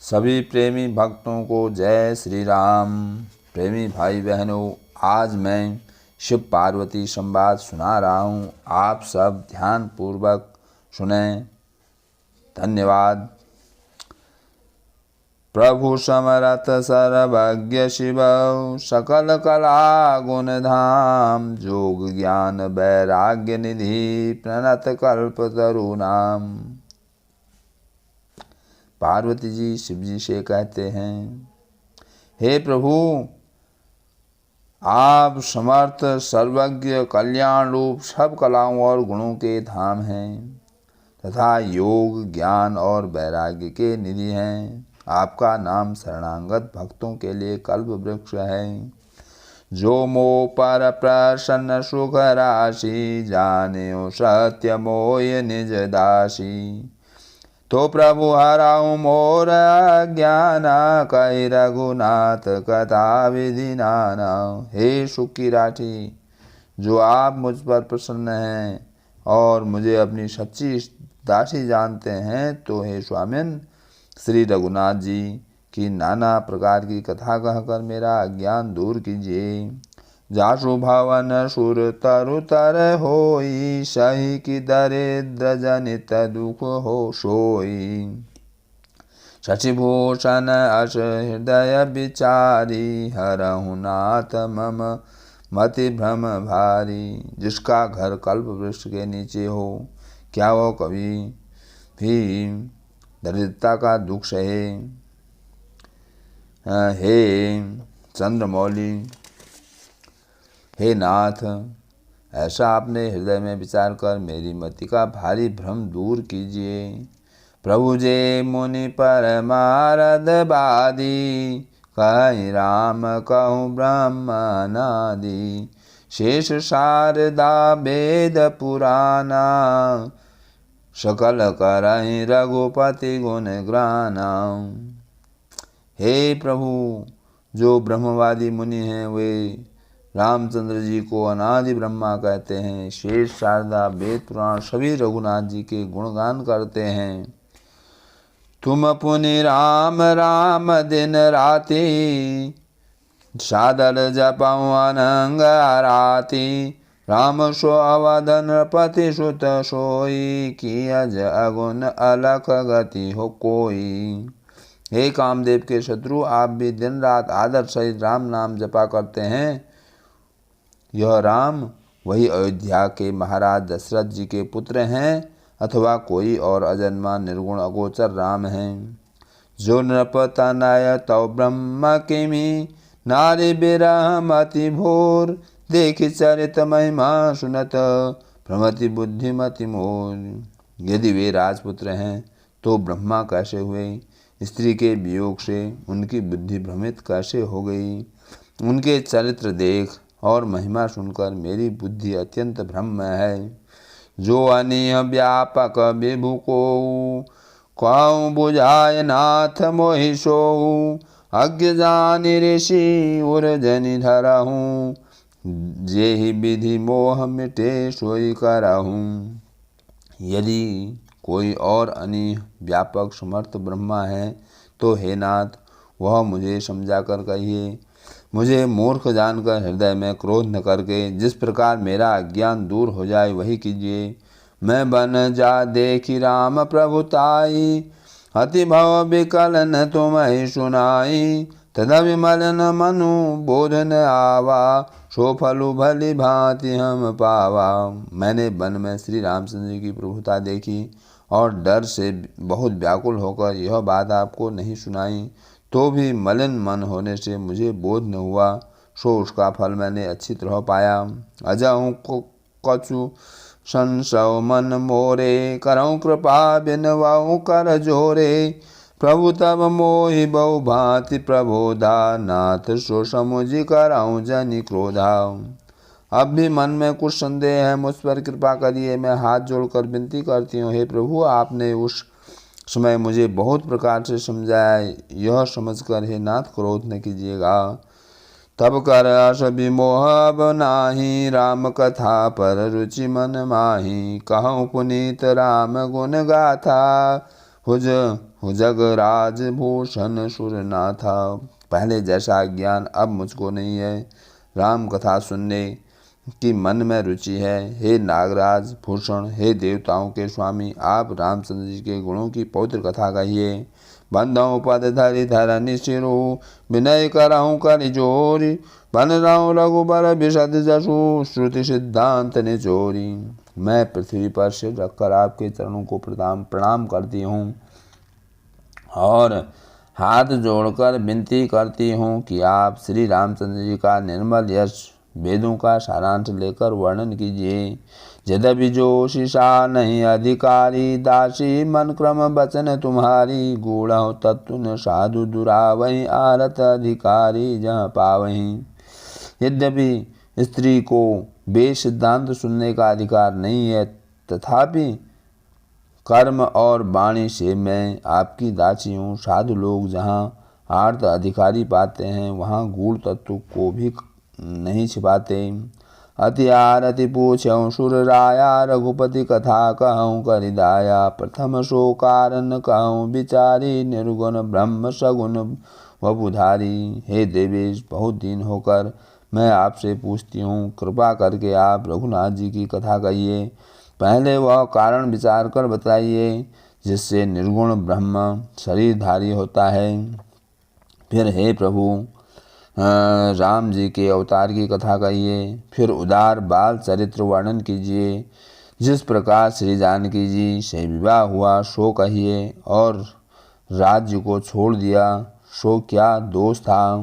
सभी प्रेमी भक्तों को जय श्री राम। प्रेमी भाई बहनों, आज मैं शिव पार्वती संवाद सुना रहा हूँ। आप सब ध्यान पूर्वक सुने। धन्यवाद। प्रभु समरथ सर्वज्ञ शिव, सकल कला गुण धाम, जोग ज्ञान वैराग्य निधि, प्रणत कल्प तरु नाम। पार्वती जी शिव जी से कहते हैं, हे प्रभु, आप समर्थ सर्वज्ञ कल्याण रूप सब कलाओं और गुणों के धाम हैं तथा योग ज्ञान और वैराग्य के निधि हैं। आपका नाम शरणागत भक्तों के लिए कल्प वृक्ष है। जो मोह पर प्रसन्न सुख राशि, जाने सत्य मोय निज दासी। तो प्रभु हराऊं मोर ज्ञान, कहि रघुनाथ कथा विधि नाना। हे सुख की राठी, जो आप मुझ पर प्रसन्न हैं और मुझे अपनी सच्ची दासी जानते हैं, तो हे स्वामिन श्री रघुनाथ जी की नाना प्रकार की कथा कहकर मेरा अज्ञान दूर कीजिए। जासु भवन सुर तरु तर होई, सही की दरिद्र जनित दुख हो सोई। शशिभूषण अस हृदय विचारी, हरहु नाथ मम मति भ्रम भारी। जिसका घर कल्प वृक्ष के नीचे हो, क्या वो कभी भी दरिद्रता का दुख सहे। हे चंद्रमौली, हे नाथ, ऐसा अपने हृदय में विचार कर मेरी मति का भारी भ्रम दूर कीजिए। प्रभु जे मुनि परमारध बादी, कहि राम कहूँ ब्रह्मनादि। शेष शारदा वेद पुराना, सकल करहि रघुपति गुण ग्राना। हे प्रभु, जो ब्रह्मवादी मुनि हैं वे रामचंद्र जी को अनादि ब्रह्मा कहते हैं। शेष शारदा वेद पुराण सभी रघुनाथ जी के गुणगान करते हैं। तुम पुनि राम राम दिन राति, सादर जपऊँ अनंग आराती। राम सो अवधन पति सुत सोई, की अज अगुन अलख गति हो कोई। हे कामदेव के शत्रु, आप भी दिन रात आदर सहित राम नाम जपा करते हैं। यह राम वही अयोध्या के महाराज दशरथ जी के पुत्र हैं अथवा कोई और अजन्मा निर्गुण अगोचर राम हैं। जो नृप तनय तव ब्रह्म किमी, नारी बिरह मति भोर। देखि चरित महिमा सुनत, प्रमति बुद्धिमति मोर। यदि वे राजपुत्र हैं तो ब्रह्मा कैसे हुए? स्त्री के वियोग से उनकी बुद्धि भ्रमित कैसे हो गई? उनके चरित्र देख और महिमा सुनकर मेरी बुद्धि अत्यंत भ्रम में है। जो अनिह व्यापक विभु को, कहूँ बुझाय नाथ मोहि सोऊ। अज्ञ जानि ऋषि उर्जनि धरहूँ, जेहि विधि मोह मिटे सोई करहूँ। यदि कोई और अनिह व्यापक समर्थ ब्रह्मा है तो हे नाथ, वह मुझे समझा कर कहिए। मुझे मूर्ख जानकर हृदय में क्रोध न करके जिस प्रकार मेरा अज्ञान दूर हो जाए वही कीजिए। मैं बन जा देखी राम प्रभुताई, अति भव विकल न तुम्हें सुनाई। तदा विमल न मनु बोध न आवा, सो फलु भली भांति हम पावा। मैंने वन में श्री रामचंद्र जी की प्रभुता देखी और डर से बहुत व्याकुल होकर यह बात आपको नहीं सुनाई, तो भी मलिन मन होने से मुझे बोध न हुआ, सो उसका फल मैंने अच्छी तरह पाया। अजहूँ कछु संशय मन मोरे, करऊँ कृपा बिनवाऊँ कर जोरे। प्रभु तब मोहि बहु भांति प्रबोधा, नाथ सो समुझि कराऊँ जनि क्रोधा। अब भी मन में कुछ संदेह है, मुझ पर कृपा करिए। मैं हाथ जोड़कर विनती करती हूँ, हे प्रभु, आपने उस समय मुझे बहुत प्रकार से समझाया, यह समझकर हे नाथ क्रोध न कीजिएगा। तब कर अस विमोह अब नाही, राम कथा पर रुचि मन माही। कहूँ पुनीत राम गुण गाथा, हुज हो जगराज भूषण सुरनाथा। पहले जैसा ज्ञान अब मुझको नहीं है। राम कथा सुनने की मन में रुचि है। हे नागराज भूषण, हे देवताओं के स्वामी, आप रामचंद्र जी के गुणों की पवित्र कथा कहिए। बंधौ पद धरि धरनि सिरो, विनय करहु कर जोरी। बन राम रघुबर बिशद जसु, श्रुति सिद्धांत निचोरी। मैं पृथ्वी पर सिर रखकर आपके चरणों को प्रणाम करती हूँ और हाथ जोड़कर विनती करती हूँ कि आप श्री रामचंद्र जी का निर्मल यश वेदों का सारांश लेकर वर्णन कीजिए। यद्यपि जोशिषा नहीं अधिकारी, दासी मन क्रम बचन तुम्हारी। गूढ़ तत्व न साधु दुरावही, आरत अधिकारी जहाँ पावहीं। यद्यपि स्त्री को वेद सिद्धांत सुनने का अधिकार नहीं है, तथापि कर्म और वाणी से मैं आपकी दासी हूँ। साधु लोग जहाँ आर्त अधिकारी पाते हैं, वहाँ गूढ़ तत्व को भी नहीं छिपाते। अति आरति पूछऊँ सुर राया, रघुपति कथा कहूँ करिदाया। प्रथम सो कारण कहूँ विचारी, निर्गुण ब्रह्म सगुण वपुधारी। हे देवेश, बहुत दिन होकर मैं आपसे पूछती हूँ, कृपा करके आप रघुनाथ जी की कथा कहिए। पहले वह कारण विचार कर बताइए जिससे निर्गुण ब्रह्म शरीरधारी होता है। फिर हे प्रभु राम जी के अवतार की कथा कहिए। फिर उदार बाल चरित्र वर्णन कीजिए। जिस प्रकार श्री जानकी जी से विवाह हुआ सो कहिए, और राज्य को छोड़ दिया सो क्या दोष था।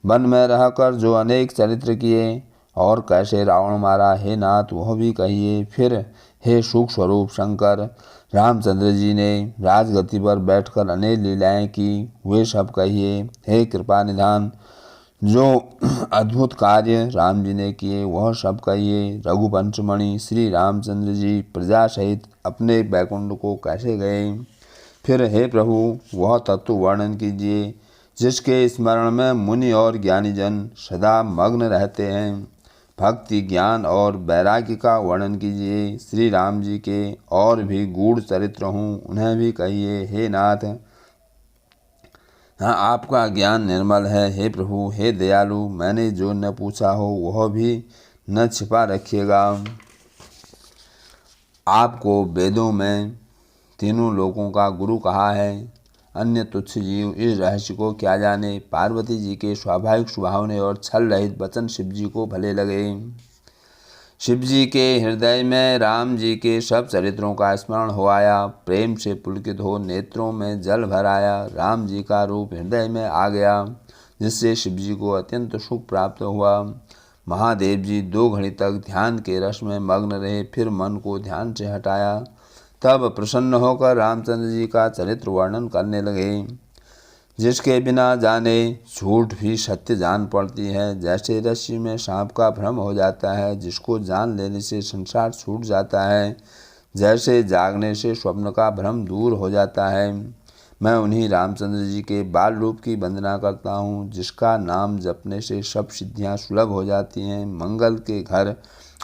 वन में रहकर जो अनेक चरित्र किए और कैसे रावण मारा, हे नाथ वह भी कहिए। फिर हे सुख स्वरूप शंकर, रामचंद्र जी ने राजगति पर बैठकर अनेक लीलाएं की, वे सब कहिए। हे कृपा निधान, जो अद्भुत कार्य राम जी ने किए वह सब कहिए। रघुवंशमणि श्री रामचंद्र जी प्रजा सहित अपने बैकुंठ को कैसे गए। फिर हे प्रभु वह तत्व वर्णन कीजिए जिसके स्मरण में मुनि और ज्ञानी जन सदा मग्न रहते हैं। भक्ति ज्ञान और वैराग्य का वर्णन कीजिए। श्री राम जी के और भी गूढ़ चरित्र हूँ, उन्हें भी कहिए। हे नाथ, हाँ आपका ज्ञान निर्मल है। हे प्रभु हे दयालु, मैंने जो न पूछा हो वह भी न छिपा रखिएगा। आपको वेदों में तीनों लोकों का गुरु कहा है, अन्य तुच्छ जीव इस रहस्य को क्या जाने। पार्वती जी के स्वाभाविक सुभावने और छल रहित वचन शिव जी को भले लगे। शिव जी के हृदय में राम जी के सब चरित्रों का स्मरण हो आया। प्रेम से पुलकित हो नेत्रों में जल भर आया। राम जी का रूप हृदय में आ गया, जिससे शिव जी को अत्यंत सुख प्राप्त हुआ। महादेव जी 2 घड़ी तक ध्यान के रस में मग्न रहे, फिर मन को ध्यान से हटाया। तब प्रसन्न होकर रामचंद्र जी का चरित्र वर्णन करने लगे। जिसके बिना जाने झूठ भी सत्य जान पड़ती है, जैसे रस्सी में सांप का भ्रम हो जाता है, जिसको जान लेने से संसार छूट जाता है, जैसे जागने से स्वप्न का भ्रम दूर हो जाता है। मैं उन्हीं रामचंद्र जी के बाल रूप की वंदना करता हूँ, जिसका नाम जपने से सब सिद्धियाँ सुलभ हो जाती हैं। मंगल के घर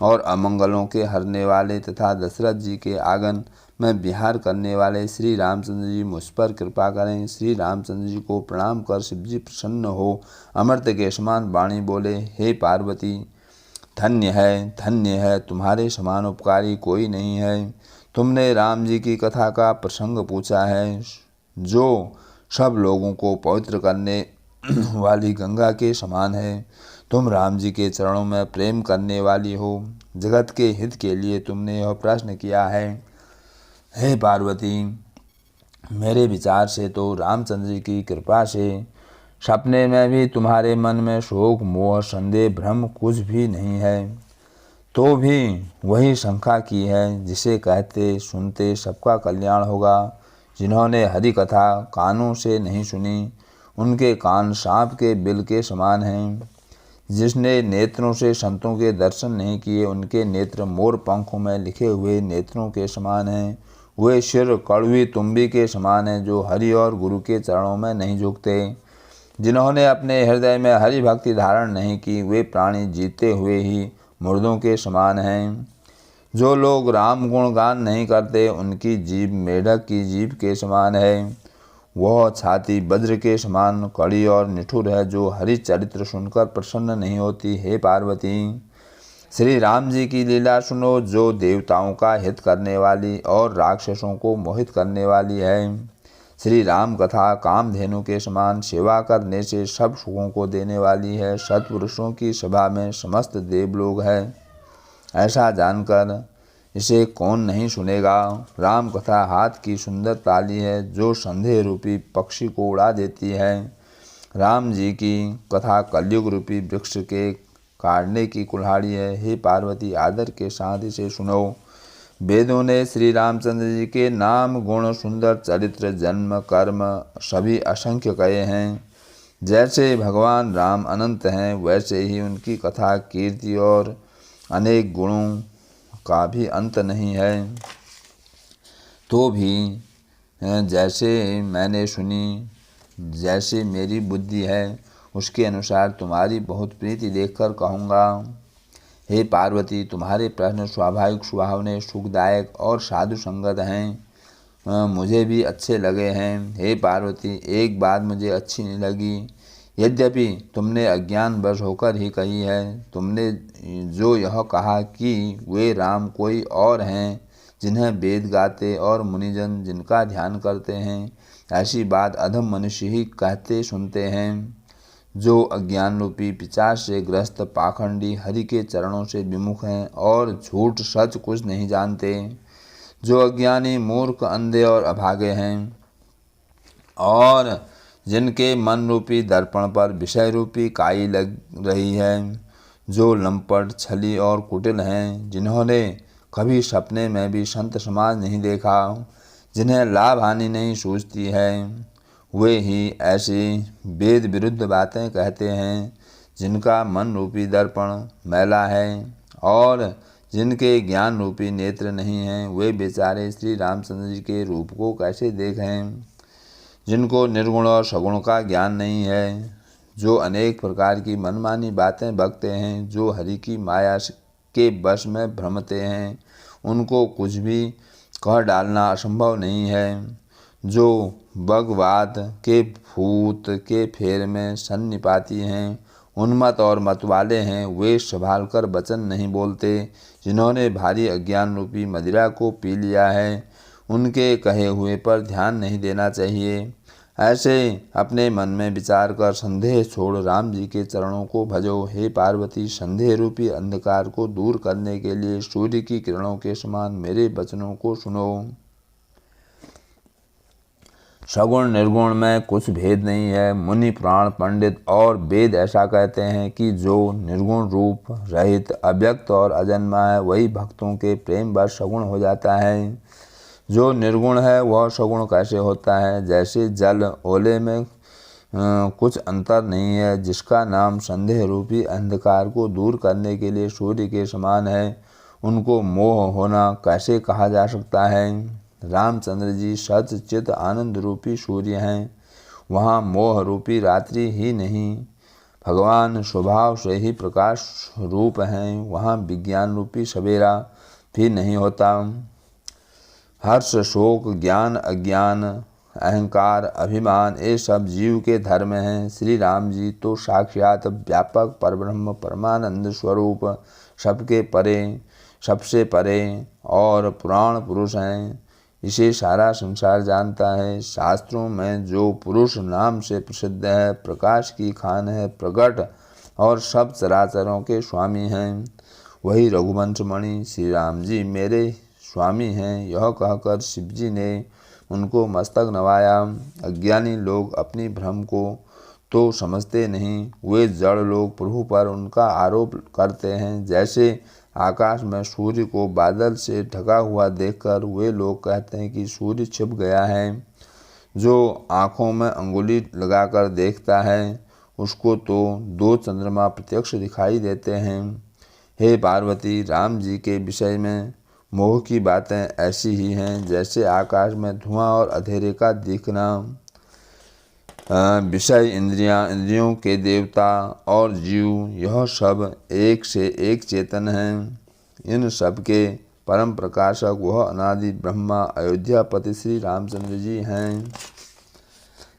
और अमंगलों के हरने वाले तथा दशरथ जी के आंगन में विहार करने वाले श्री रामचंद्र जी मुझ पर कृपा करें। श्री रामचंद्र जी को प्रणाम कर शिव जी प्रसन्न हो अमृत के समान वाणी बोले, हे पार्वती, धन्य है तुम्हारे समान उपकारी कोई नहीं है। तुमने राम जी की कथा का प्रसंग पूछा है, जो सब लोगों को पवित्र करने वाली गंगा के समान है। तुम राम जी के चरणों में प्रेम करने वाली हो। जगत के हित के लिए तुमने यह प्रश्न किया है। हे पार्वती, मेरे विचार से तो रामचंद्र जी की कृपा से सपने में भी तुम्हारे मन में शोक मोह संदेह भ्रम कुछ भी नहीं है, तो भी वही शंका की है जिसे कहते सुनते सबका कल्याण होगा। जिन्होंने हरि कथा कानों से नहीं सुनी, उनके कान सांप के बिल के समान हैं। जिसने नेत्रों से संतों के दर्शन नहीं किए, उनके नेत्र मोर पंखों में लिखे हुए नेत्रों के समान हैं। वे सिर कड़वी तुम्बी के समान हैं, जो हरि और गुरु के चरणों में नहीं झुकते। जिन्होंने अपने हृदय में हरि भक्ति धारण नहीं की, वे प्राणी जीते हुए ही मुर्दों के समान हैं। जो लोग राम गुण गान नहीं करते, उनकी जीभ मेढक की जीभ के समान है। वह छाती वज्र के समान कड़ी और निठुर है, जो हरि चरित्र सुनकर प्रसन्न नहीं होती। हे पार्वती, श्री राम जी की लीला सुनो, जो देवताओं का हित करने वाली और राक्षसों को मोहित करने वाली है। श्री राम कथा कामधेनु के समान सेवा करने से सब सुखों को देने वाली है। सत्पुरुषों की सभा में समस्त देवलोग है, ऐसा जानकर इसे कौन नहीं सुनेगा। राम कथा हाथ की सुंदर ताली है, जो संदेह रूपी पक्षी को उड़ा देती है। राम जी की कथा कलयुग रूपी वृक्ष के काटने की कुल्हाड़ी है। हे पार्वती, आदर के साथ इसे सुनो। वेदों ने श्री रामचंद्र जी के नाम, गुण, सुंदर चरित्र, जन्म, कर्म सभी असंख्य कहे हैं। जैसे भगवान राम अनंत हैं, वैसे ही उनकी कथा, कीर्ति और अनेक गुणों का भी अंत नहीं है। तो भी जैसे मैंने सुनी, जैसे मेरी बुद्धि है, उसके अनुसार तुम्हारी बहुत प्रीति देखकर कहूँगा। हे पार्वती, तुम्हारे प्रश्न स्वाभाविक, सुहावने, सुखदायक और साधु संगत हैं, मुझे भी अच्छे लगे हैं। हे पार्वती, एक बात मुझे अच्छी नहीं लगी, यद्यपि तुमने अज्ञानवश होकर ही कही है। तुमने जो यह कहा कि वे राम कोई और हैं, जिन्हें वेद गाते और मुनिजन जिनका ध्यान करते हैं, ऐसी बात अधम मनुष्य ही कहते सुनते हैं। जो अज्ञान रूपी पिशाच से ग्रस्त पाखंडी हरि के चरणों से विमुख हैं और झूठ सच कुछ नहीं जानते। जो अज्ञानी, मूर्ख, अंधे और अभागे हैं और जिनके मन रूपी दर्पण पर विषय रूपी काई लग रही है। जो लंपट, छली और कुटिल हैं, जिन्होंने कभी सपने में भी संत समाज नहीं देखा, जिन्हें लाभ हानि नहीं सूझती है, वे ही ऐसी वेद विरुद्ध बातें कहते हैं। जिनका मन रूपी दर्पण मैला है और जिनके ज्ञान रूपी नेत्र नहीं हैं, वे बेचारे श्री रामचंद्र जी के रूप को कैसे देखें। जिनको निर्गुण और सगुण का ज्ञान नहीं है, जो अनेक प्रकार की मनमानी बातें बकते हैं, जो हरि की माया के वश में भ्रमते हैं, उनको कुछ भी कह डालना असंभव नहीं है। जो बगवाद के भूत के फेर में सन्निपाती हैं, उन्मत्त और मतवाले हैं, वे संभाल कर वचन नहीं बोलते। जिन्होंने भारी अज्ञान रूपी मदिरा को पी लिया है, उनके कहे हुए पर ध्यान नहीं देना चाहिए। ऐसे अपने मन में विचार कर संदेह छोड़ राम जी के चरणों को भजो। हे पार्वती, संदेह रूपी अंधकार को दूर करने के लिए सूर्य की किरणों के समान मेरे वचनों को सुनो। सगुण निर्गुण में कुछ भेद नहीं है। मुनि, पुराण, पंडित और वेद ऐसा कहते हैं कि जो निर्गुण रूप रहित, अव्यक्त और अजन्मा है, वही भक्तों के प्रेम वश सगुण हो जाता है। जो निर्गुण है वह सगुण कैसे होता है? जैसे जल ओले में कुछ अंतर नहीं है। जिसका नाम संदेह रूपी अंधकार को दूर करने के लिए सूर्य के समान है, उनको मोह होना कैसे कहा जा सकता है? रामचंद्र जी सच चित आनंद रूपी सूर्य हैं। वहाँ मोह रूपी रात्रि ही नहीं, भगवान स्वभाव से ही प्रकाश रूप हैं। वहाँ विज्ञान रूपी सवेरा भी नहीं होता। हर्ष, शोक, ज्ञान, अज्ञान, अहंकार, अभिमान, ये सब जीव के धर्म हैं। श्री राम जी तो साक्षात व्यापक परब्रह्म परमानंद स्वरूप, सबके परे, सबसे परे और पुराण पुरुष हैं। इसे सारा संसार जानता है। शास्त्रों में जो पुरुष नाम से प्रसिद्ध है, प्रकाश की खान है, प्रकट और सब चराचरों के स्वामी हैं, वही रघुवंश मणि श्री राम जी मेरे स्वामी हैं। यह कहकर शिव जी ने उनको मस्तक नवाया। अज्ञानी लोग अपनी भ्रम को तो समझते नहीं, वे जड़ लोग प्रभु पर उनका आरोप करते हैं। जैसे आकाश में सूर्य को बादल से ढका हुआ देखकर वे लोग कहते हैं कि सूर्य छिप गया है। जो आँखों में अंगुली लगाकर देखता है, उसको तो 2 चंद्रमा प्रत्यक्ष दिखाई देते हैं। हे पार्वती, राम जी के विषय में मोह की बातें ऐसी ही हैं जैसे आकाश में धुआं और अंधेरे का दिखना। विषय, इंद्रियों के देवता और जीव, यह सब एक से एक चेतन हैं। इन सब के परम प्रकाशक वह अनादि ब्रह्मा अयोध्यापति श्री रामचंद्र जी हैं।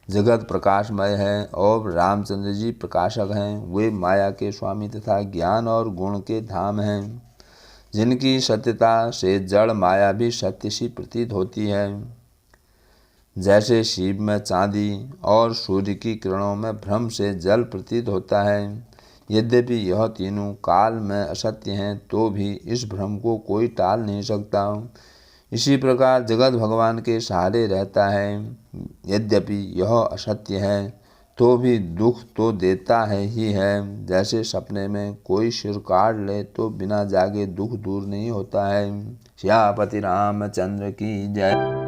जगत प्रकाशमय है और रामचंद्र जी प्रकाशक हैं। वे माया के स्वामी तथा ज्ञान और गुण के धाम हैं, जिनकी सत्यता से जड़ माया भी सत्य सी प्रतीत होती है। जैसे शिव में चांदी और सूर्य की किरणों में भ्रम से जल प्रतीत होता है। यद्यपि यह तीनों काल में असत्य हैं, तो भी इस भ्रम को कोई टाल नहीं सकता। इसी प्रकार जगत भगवान के सहारे रहता है। यद्यपि यह असत्य है, तो भी दुख तो देता है ही है। जैसे सपने में कोई सिर काट ले तो बिना जागे दुख दूर नहीं होता है। सियापति रामचंद्र की जय।